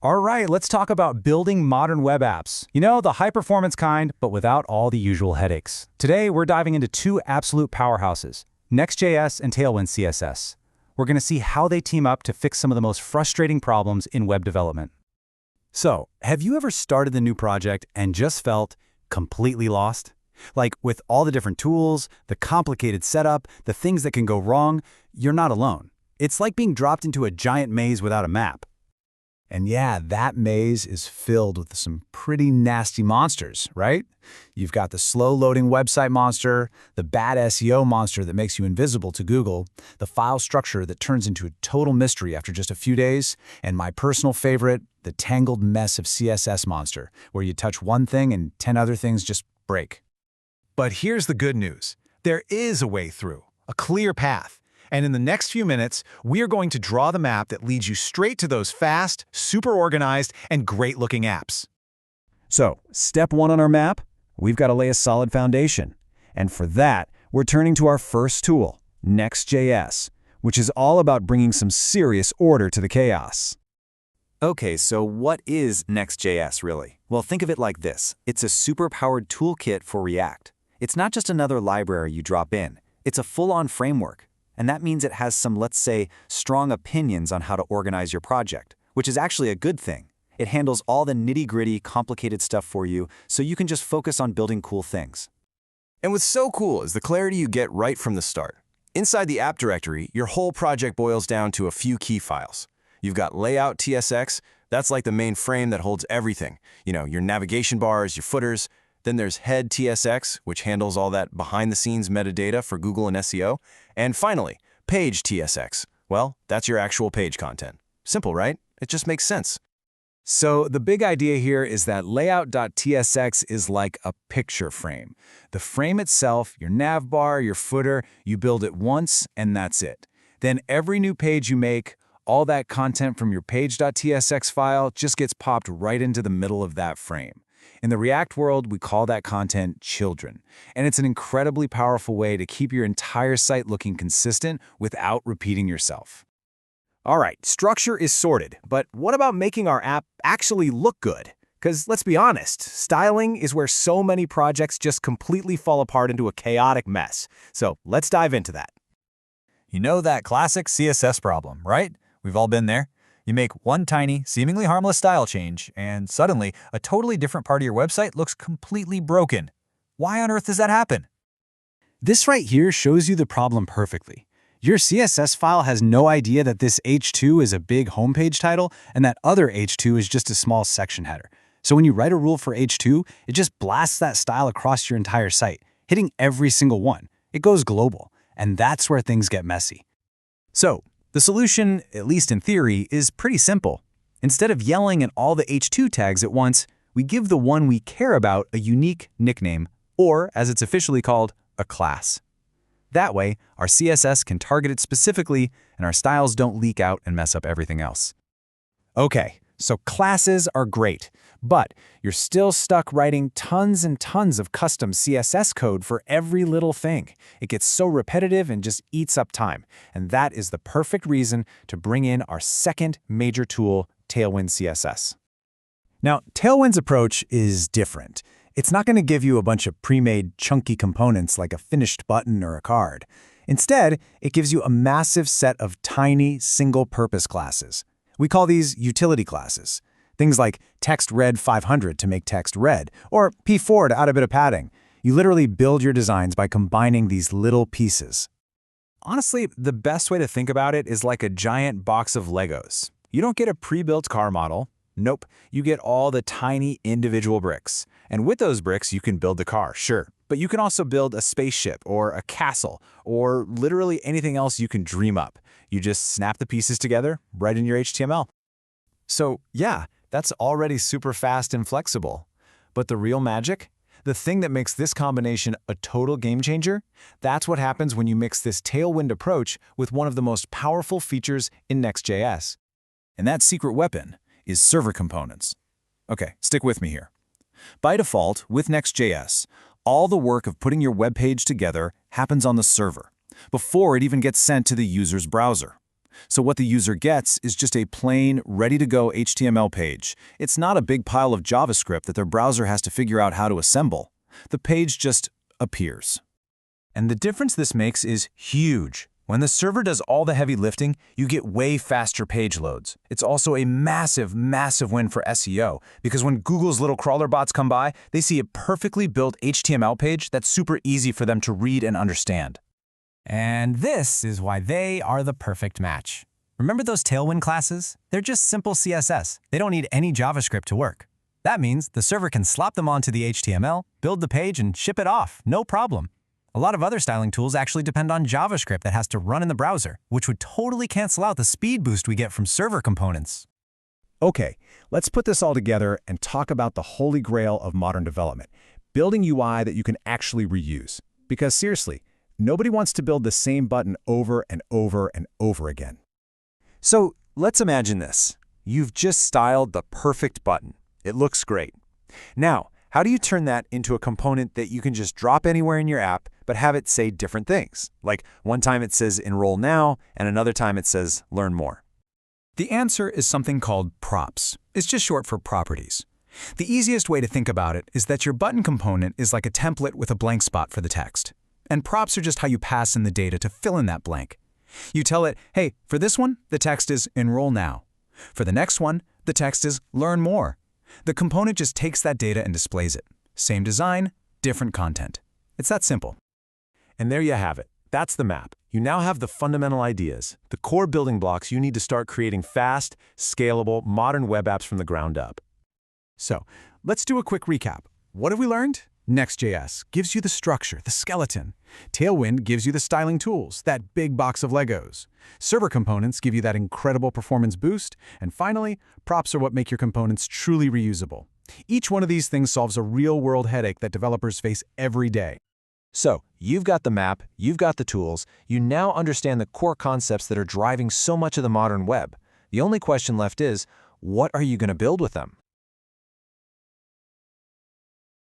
All right, let's talk about building modern web apps. You know, the high-performance kind, but without all the usual headaches. Today, we're diving into two absolute powerhouses, Next.js and Tailwind CSS. We're going to see how they team up to fix some of the most frustrating problems in web development. So, have you ever started a new project and just felt completely lost? Like, with all the different tools, the complicated setup, the things that can go wrong, you're not alone. It's like being dropped into a giant maze without a map. And yeah, that maze is filled with some pretty nasty monsters, right? You've got the slow-loading website monster, the bad SEO monster that makes you invisible to Google, the file structure that turns into a total mystery after just a few days, and my personal favorite, the tangled mess of CSS monster, where you touch one thing and 10 other things just break. But here's the good news. There is a way through, a clear path. And in the next few minutes, we are going to draw the map that leads you straight to those fast, super organized, and great-looking apps. So, step one on our map, we've got to lay a solid foundation. And for that, we're turning to our first tool, Next.js, which is all about bringing some serious order to the chaos. Okay, so what is Next.js really? Well, think of it like this. It's a super-powered toolkit for React. It's not just another library you drop in. It's a full-on framework. And that means it has some, let's say, strong opinions on how to organize your project, which is actually a good thing. It handles all the nitty-gritty, complicated stuff for you, so you can just focus on building cool things. And what's so cool is the clarity you get right from the start. Inside the app directory, your whole project boils down to a few key files. You've got layout TSX, that's like the main frame that holds everything. You know, your navigation bars, your footers. Then there's head TSX, which handles all that behind-the-scenes metadata for Google and SEO. And finally, page TSX. Well, that's your actual page content. Simple, right? It just makes sense. So the big idea here is that layout.tsx is like a picture frame. The frame itself, your nav bar, your footer, you build it once and that's it. Then every new page you make, all that content from your page.tsx file just gets popped right into the middle of that frame. In the React world, we call that content children, and it's an incredibly powerful way to keep your entire site looking consistent without repeating yourself. All right, structure is sorted, but what about making our app actually look good? Because let's be honest, styling is where so many projects just completely fall apart into a chaotic mess. So let's dive into that. You know that classic CSS problem, right? We've all been there. You make one tiny, seemingly harmless style change, and suddenly a totally different part of your website looks completely broken. Why on earth does that happen? This right here shows you the problem perfectly. Your CSS file has no idea that this H2 is a big homepage title and that other H2 is just a small section header. So when you write a rule for H2, it just blasts that style across your entire site, hitting every single one. It goes global, and that's where things get messy. So, the solution, at least in theory, is pretty simple. Instead of yelling at all the H2 tags at once, we give the one we care about a unique nickname, or, as it's officially called, a class. That way, our CSS can target it specifically, and our styles don't leak out and mess up everything else. Okay, so classes are great, but you're still stuck writing tons and tons of custom CSS code for every little thing. It gets so repetitive and just eats up time. And that is the perfect reason to bring in our second major tool, Tailwind CSS. Now, Tailwind's approach is different. It's not going to give you a bunch of pre-made chunky components like a finished button or a card. Instead, it gives you a massive set of tiny, single-purpose classes. We call these utility classes. Things like text red 500 to make text red, or P4 to add a bit of padding. You literally build your designs by combining these little pieces. Honestly, the best way to think about it is like a giant box of Legos. You don't get a pre-built car model. Nope, you get all the tiny individual bricks. And with those bricks, you can build the car, sure. But you can also build a spaceship or a castle or literally anything else you can dream up. You just snap the pieces together right in your HTML. So yeah, that's already super fast and flexible. But the real magic? The thing that makes this combination a total game changer? That's what happens when you mix this Tailwind approach with one of the most powerful features in Next.js. And that secret weapon is server components. Okay, stick with me here. By default, with Next.js, all the work of putting your web page together happens on the server, before it even gets sent to the user's browser. So what the user gets is just a plain, ready-to-go HTML page. It's not a big pile of JavaScript that their browser has to figure out how to assemble. The page just appears. And the difference this makes is huge. When the server does all the heavy lifting, you get way faster page loads. It's also a massive, massive win for SEO, because when Google's little crawler bots come by, they see a perfectly built HTML page that's super easy for them to read and understand. And this is why they are the perfect match. Remember those Tailwind classes? They're just simple CSS. They don't need any JavaScript to work. That means the server can slap them onto the HTML, build the page, and ship it off, no problem. A lot of other styling tools actually depend on JavaScript that has to run in the browser, which would totally cancel out the speed boost we get from server components. Okay, let's put this all together and talk about the holy grail of modern development, building UI that you can actually reuse. Because seriously, nobody wants to build the same button over and over and over again. So let's imagine this. You've just styled the perfect button. It looks great. Now, how do you turn that into a component that you can just drop anywhere in your app, but have it say different things? Like one time it says enroll now, and another time it says learn more. The answer is something called props. It's just short for properties. The easiest way to think about it is that your button component is like a template with a blank spot for the text. And props are just how you pass in the data to fill in that blank. You tell it, hey, for this one, the text is enroll now. For the next one, the text is learn more. The component just takes that data and displays it. Same design, different content. It's that simple. And there you have it. That's the map. You now have the fundamental ideas, the core building blocks you need to start creating fast, scalable, modern web apps from the ground up. So, let's do a quick recap. What have we learned? Next.js gives you the structure, the skeleton. Tailwind gives you the styling tools, that big box of Legos. Server components give you that incredible performance boost. And finally, props are what make your components truly reusable. Each one of these things solves a real-world headache that developers face every day. So, you've got the map, you've got the tools, you now understand the core concepts that are driving so much of the modern web. The only question left is, what are you going to build with them?